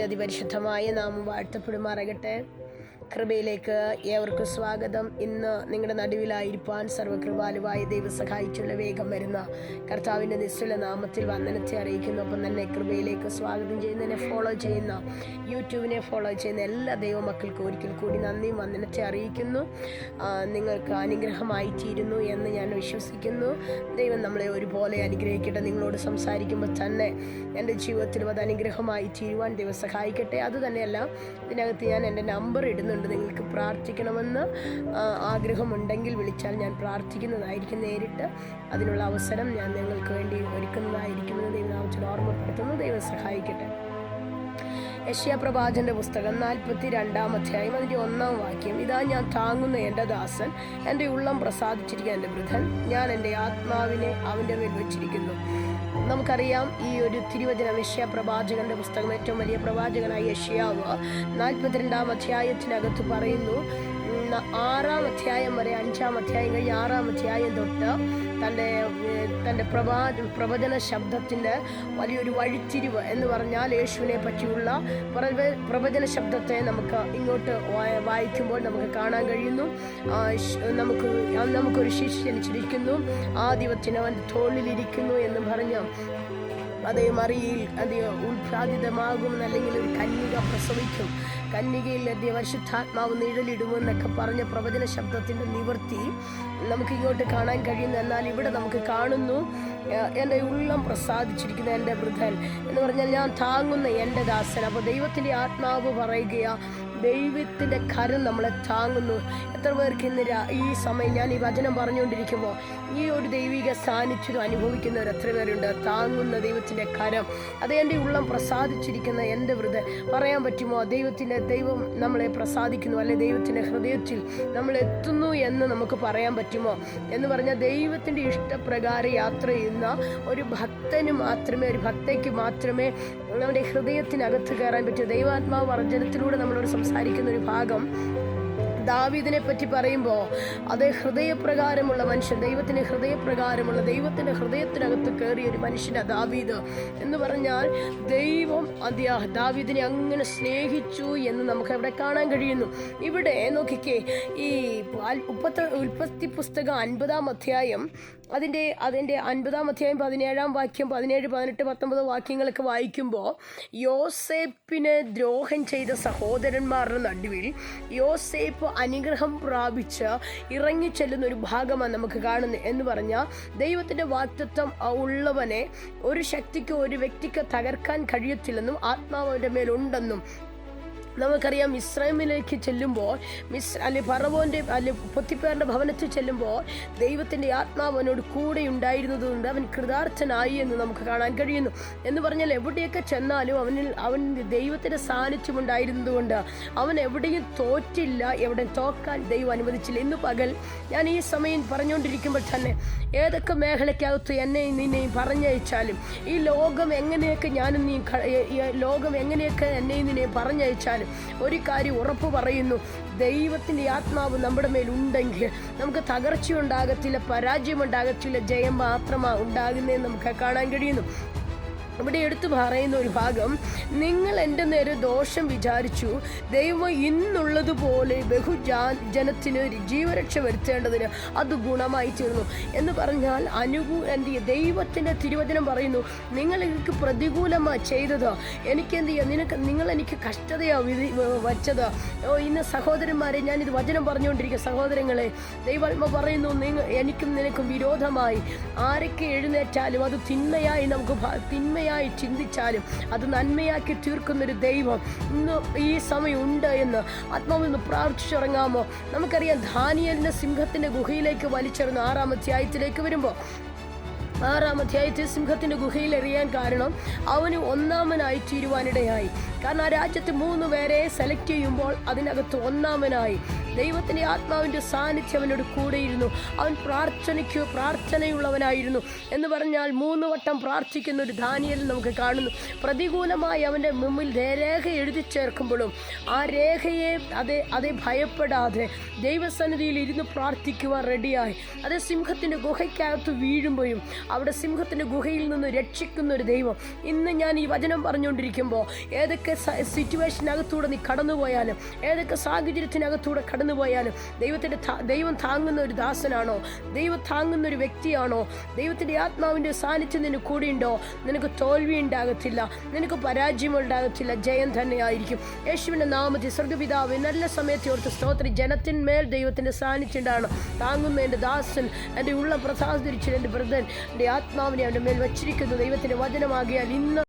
കർത്താവിൻ്റെ അതിപരിശുദ്ധമായ നാമം വാഴ്ത്തപ്പെടുമാറാകട്ടെ. കൃപയിലേക്ക് ഏവർക്കും സ്വാഗതം. ഇന്ന് നിങ്ങളുടെ നടുവിലായിരിക്കാൻ സർവ്വകൃപാലുവായ ദൈവം സഹായിച്ചുള്ള വേഗം വരുന്ന കർത്താവിൻ്റെ നിസ്തുല നാമത്തിൽ വന്ദനത്തെ അറിയിക്കുന്നു. ഒപ്പം തന്നെ കൃപയിലേക്ക് സ്വാഗതം ചെയ്യുന്നതിനെ ഫോളോ ചെയ്യുന്ന, യൂട്യൂബിനെ ഫോളോ ചെയ്യുന്ന എല്ലാ ദൈവമക്കൾക്കും ഒരിക്കൽ കൂടി നന്ദിയും വന്ദനത്തെ അറിയിക്കുന്നു. നിങ്ങൾക്ക് അനുഗ്രഹമായി തീരുന്നു എന്ന് ഞാൻ വിശ്വസിക്കുന്നു. ദൈവം നമ്മളെ ഒരുപോലെ അനുഗ്രഹിക്കട്ടെ. നിങ്ങളോട് സംസാരിക്കുമ്പോൾ തന്നെ എൻ്റെ ജീവിതത്തിലും അത് അനുഗ്രഹമായി തീരുവാൻ ദൈവം സഹായിക്കട്ടെ. അതുതന്നെയല്ല, ഇതിനകത്ത് ഞാൻ എൻ്റെ നമ്പർ ഇടുന്നുണ്ട്. നിങ്ങൾക്ക് പ്രാർത്ഥിക്കണമെന്ന് ആഗ്രഹമുണ്ടെങ്കിൽ വിളിച്ചാൽ ഞാൻ പ്രാർത്ഥിക്കുന്നതായിരിക്കും. നേരിട്ട് അതിനുള്ള അവസരം ഞാൻ നിങ്ങൾക്ക് വേണ്ടി ഒരുക്കുന്നതായിരിക്കുമെന്ന് ദൈവനാമത്തിൽ ഓർമ്മപ്പെടുത്തുന്നു. ദൈവം സഹായിക്കട്ടെ. യെശയ്യാ പ്രവാചകന്റെ പുസ്തകം 42-ാം അധ്യായം അതിൻ്റെ 1-ാം വാക്യം. ഇതാ ഞാൻ താങ്ങുന്ന എൻ്റെ ദാസൻ, എൻ്റെ ഉള്ളം പ്രസാദിച്ചിരിക്കുന്ന എൻ്റെ വൃദ്ധൻ, ഞാൻ എൻ്റെ ആത്മാവിനെ അവൻ്റെ മേൽ വെച്ചിരിക്കുന്നു. നമുക്കറിയാം, ഈ ഒരു തിരുവചനം യെശയ്യാ പ്രവാചകന്റെ പുസ്തകം, ഏറ്റവും വലിയ പ്രവാചകനായ യെശയ്യാവ് 42-ാം അധ്യായത്തിനകത്ത് പറയുന്നു. 6-ാം അധ്യായം വരെ, 5-ാം അധ്യായം കഴിഞ്ഞ് 6-ാം അധ്യായം തൊട്ട് തൻ്റെ പ്രവചന ശബ്ദത്തിൻ്റെ വലിയൊരു വഴിത്തിരിവ് എന്ന് പറഞ്ഞാൽ യേശുവിനെ പറ്റിയുള്ള പ്രവചന ശബ്ദത്തെ നമുക്ക് ഇങ്ങോട്ട് വായിക്കുമ്പോൾ നമുക്ക് കാണാൻ കഴിയുന്നു. നമുക്കൊരു ശിശു ജനിച്ചിരിക്കുന്നു, ആദിവത്തിന് അവൻ്റെ തോളിലിരിക്കുന്നു എന്ന് പറഞ്ഞ് അതേ മറിയിൽ അത് ഉത്പാദിതമാകുമെന്ന്, അല്ലെങ്കിൽ ഒരു കന്യക പ്രസവിക്കും, കന്യകയിൽ പരിശുദ്ധാത്മാവ് നിഴലിടുമെന്നൊക്കെ പറഞ്ഞ പ്രവചന ശബ്ദത്തിൻ്റെ നിവൃത്തി നമുക്ക് ഇങ്ങോട്ട് കാണാൻ കഴിയുന്നു. എന്നാൽ ഇവിടെ നമുക്ക് കാണുന്നു, എൻ്റെ ഉള്ളം പ്രസാദിച്ചിരിക്കുന്ന എൻ്റെ വൃദ്ധൻ എന്ന് പറഞ്ഞാൽ ഞാൻ താങ്ങുന്ന എൻ്റെ ദാസൻ. അപ്പോൾ ദൈവത്തിൻ്റെ ആത്മാവ് പറയുകയാ, ദൈവത്തിൻ്റെ കരം നമ്മളെ താങ്ങുന്നു. എത്ര പേർക്ക് ഇന്ന് ഈ സമയം ഞാൻ ഈ വചനം പറഞ്ഞുകൊണ്ടിരിക്കുമ്പോൾ ഈ ഒരു ദൈവിക സാന്നിധ്യം അനുഭവിക്കുന്നവർ എത്ര പേരുണ്ട്? താങ്ങുന്ന ദൈവത്തിൻ്റെ കരം, അത് എൻ്റെ ഉള്ളം പ്രസാദിച്ചിരിക്കുന്ന എൻ്റെ വൃദ്ധൻ. പറയാൻ പറ്റുമോ? ദൈവം നമ്മളെ പ്രസാദിക്കുന്നു, അല്ലെ ദൈവത്തിൻ്റെ ഹൃദയത്തിൽ നമ്മൾ എത്തുന്നു എന്ന് നമുക്ക് പറയാൻ പറ്റുമോ? എന്ന് പറഞ്ഞാൽ ദൈവത്തിൻ്റെ ഇഷ്ടപ്രകാരം യാത്ര ചെയ്യുന്ന ഒരു ഭക്തന് മാത്രമേ, ഒരു ഭക്തയ്ക്ക് മാത്രമേ നമ്മുടെ ഹൃദയത്തിനകത്ത് കയറാൻ പറ്റൂ. ദൈവാത്മാവ് വർജനത്തിലൂടെ നമ്മളോട് സംസാരിക്കുന്ന ഒരു ഭാഗം ദാവീദിനെ പറ്റി പറയുമ്പോൾ, അത് ഹൃദയപ്രകാരമുള്ള മനുഷ്യൻ, ദൈവത്തിൻ്റെ ദൈവത്തിൻ്റെ ഹൃദയത്തിനകത്ത് കയറിയ ഒരു മനുഷ്യനാണ് ദാവീദ്. എന്ന് പറഞ്ഞാൽ ദൈവം ദാവീദിനെ അങ്ങനെ സ്നേഹിച്ചു എന്ന് നമുക്ക് അവിടെ കാണാൻ കഴിയുന്നു. ഇവിടെ നോക്കിക്കേ, ഈ ഉൽപ്പത്തി പുസ്തകം 50-ാം അധ്യായം, അതിൻ്റെ 50-ാം അധ്യായം 17-ാം വാക്യം, 17, 18, 19 വാക്യങ്ങളൊക്കെ വായിക്കുമ്പോൾ, യോസേപ്പിനെ ദ്രോഹം ചെയ്ത സഹോദരന്മാരുടെ നടുവിൽ യോസേപ്പ് അനുഗ്രഹം പ്രാപിച്ച് ഇറങ്ങിച്ചെല്ലുന്ന ഒരു ഭാഗമാണ് നമുക്ക് കാണുന്നത്. എന്ന് പറഞ്ഞാൽ ദൈവത്തിൻ്റെ വാഗ്ദത്തം ഉള്ളവനെ ഒരു ശക്തിക്കോ ഒരു വ്യക്തിക്കോ തകർക്കാൻ കഴിയത്തില്ലെന്നും ആത്മാവിൻ്റെ മേലുണ്ടെന്നും നമുക്കറിയാം. ഇസ്രായേലിലേക്ക് ചെല്ലുമ്പോൾ, ഫറവോൻ്റെ പൊത്തിപ്പേറിൻ്റെ ഭവനത്തിൽ ചെല്ലുമ്പോൾ ദൈവത്തിൻ്റെ ആത്മാവ് അവനോട് കൂടെ ഉണ്ടായിരുന്നതുകൊണ്ട് അവൻ കൃതാർത്ഥനായി എന്ന് നമുക്ക് കാണാൻ കഴിയുന്നു. എന്ന് പറഞ്ഞാൽ എവിടെയൊക്കെ ചെന്നാലും അവൻ ദൈവത്തിൻ്റെ സാന്നിധ്യം ഉണ്ടായിരുന്നതുകൊണ്ട് അവൻ എവിടെയും തോറ്റില്ല, എവിടെ തോക്കാൻ ദൈവം അനുവദിച്ചില്ല. ഇന്ന് പകൽ ഞാൻ ഈ സമയം പറഞ്ഞുകൊണ്ടിരിക്കുമ്പോൾ തന്നെ ഏതൊക്കെ മേഖലയ്ക്കകത്ത് എന്നെയും നിന്നെയും പറഞ്ഞയച്ചാലും, ഈ ലോകം എങ്ങനെയൊക്കെ എന്നെയും നിന്നെയും പറഞ്ഞയച്ചാലും ഒരു കാര്യം ഉറപ്പ് പറയുന്നു, ദൈവത്തിൻ്റെ ആത്മാവ് നമ്മുടെ മേലുണ്ടെങ്കിൽ നമുക്ക് തകർച്ചയുണ്ടാകത്തില്ല, പരാജയമുണ്ടാകത്തില്ല, ജയം മാത്രമാണ് ഉണ്ടാകുന്നതെന്ന് നമുക്ക് കാണാൻ കഴിയുന്നു. ഇവിടെ എടുത്തു പറയുന്ന ഒരു ഭാഗം, നിങ്ങൾ എൻ്റെ നേരെ ദോഷം വിചാരിച്ചു, ദൈവം ഇന്നുള്ളതുപോലെ ജനത്തിന് ജീവരക്ഷ വരുത്തേണ്ടതിന് അത് ഗുണമായി തീർന്നു. എന്ന് പറഞ്ഞാൽ ദൈവത്തിൻ്റെ തിരുവചനം പറയുന്നു, നിങ്ങൾ എനിക്ക് പ്രതികൂലമാണ് ചെയ്തത്, നിങ്ങൾ എനിക്ക് കഷ്ടതയാണ് വച്ചത്. ഇന്ന് സഹോദരന്മാരെ, ഞാനിത് വചനം പറഞ്ഞുകൊണ്ടിരിക്കുക, സഹോദരങ്ങളെ, ദൈവാത്മ പറയുന്നു, എനിക്കും നിനക്കും വിരോധമായി ആരൊക്കെ എഴുന്നേറ്റാലും അത് തിന്മയായി ചിന്തിച്ചാലും അത് നന്മയാക്കി തീർക്കുന്നൊരു ദൈവം ഇന്ന് ഈ സമയം ഉണ്ട് എന്ന് ആത്മാവിൽ പ്രാർത്ഥിച്ചിറങ്ങാമോ? നമുക്കറിയാം, ദാനിയേലിനെ സിംഹത്തിൻ്റെ ഗുഹയിലേക്ക് വലിച്ചെറിഞ്ഞു. 6-ാം അധ്യായത്തിലേക്ക് വരുമ്പോൾ, 6-ാം അധ്യായത്തിൽ സിംഹത്തിൻ്റെ ഗുഹയിൽ എറിയാൻ കാരണം അവന് ഒന്നാമനായി തീരുവാനിടയായി. കാരണം ആ രാജ്യത്ത് 3 പേരെ സെലക്ട് ചെയ്യുമ്പോൾ അതിനകത്ത് ഒന്നാമനായി ദൈവത്തിൻ്റെ ആത്മാവിൻ്റെ സാന്നിധ്യം അവനോട് കൂടെയിരുന്നു. അവൻ പ്രാർത്ഥനയുള്ളവനായിരുന്നു. എന്ന് പറഞ്ഞാൽ 3 വട്ടം പ്രാർത്ഥിക്കുന്ന ഒരു ദാനിയേൽ നമുക്ക് കാണുന്നു. പ്രതികൂലമായി അവൻ്റെ മുമ്പിൽ രേഖ എഴുതി ചേർക്കുമ്പോഴും ആ രേഖയെ അതേ ഭയപ്പെടാതെ ദൈവസന്നിധിയിൽ ഇരുന്ന് പ്രാർത്ഥിക്കുവാൻ റെഡിയായി. അതേ സിംഹത്തിൻ്റെ ഗുഹയ്ക്കകത്ത് വീഴുമ്പോഴും അവിടെ സിംഹത്തിൻ്റെ ഗുഹയിൽ നിന്ന് രക്ഷിക്കുന്ന ഒരു ദൈവം. ഇന്ന് ഞാൻ ഈ വചനം പറഞ്ഞുകൊണ്ടിരിക്കുമ്പോൾ ഏതൊക്കെ ഏതൊക്കെ സിറ്റുവേഷനകത്തൂടെ നീ കടന്നുപോയാലും, ഏതൊക്കെ സാഹചര്യത്തിനകത്തൂടെ കടന്നുപോയാലും ദൈവം താങ്ങുന്ന ഒരു ദാസനാണോ, ദൈവം താങ്ങുന്ന ഒരു വ്യക്തിയാണോ, ദൈവത്തിൻ്റെ ആത്മാവിൻ്റെ സാന്നിധ്യം നിനക്ക് കൂടിയുണ്ടോ, നിനക്ക് തോൽവി ഉണ്ടാകത്തില്ല, നിനക്ക് പരാജയം ഉണ്ടാകത്തില്ല, ജയം തന്നെയായിരിക്കും. യേശുവിൻ്റെ നാമത്തിൽ സ്വർഗ്ഗപിതാവേ, നല്ല സമയത്ത് ഓർത്ത് സ്തോത്രം. ജനത്തിന്മേൽ ദൈവത്തിൻ്റെ സാന്നിധ്യം ഉണ്ടാകണം. താങ്ങുന്ന എൻ്റെ ദാസൻ, എൻ്റെ ഉള്ള പ്രസാദിച്ചിട്ട് എൻ്റെ ബ്രദൻ, എൻ്റെ ആത്മാവിനെ അവൻ്റെ മേൽ വച്ചിരിക്കുന്നു. ദൈവത്തിൻ്റെ വചനമാകിയാൽ ഇന്ന്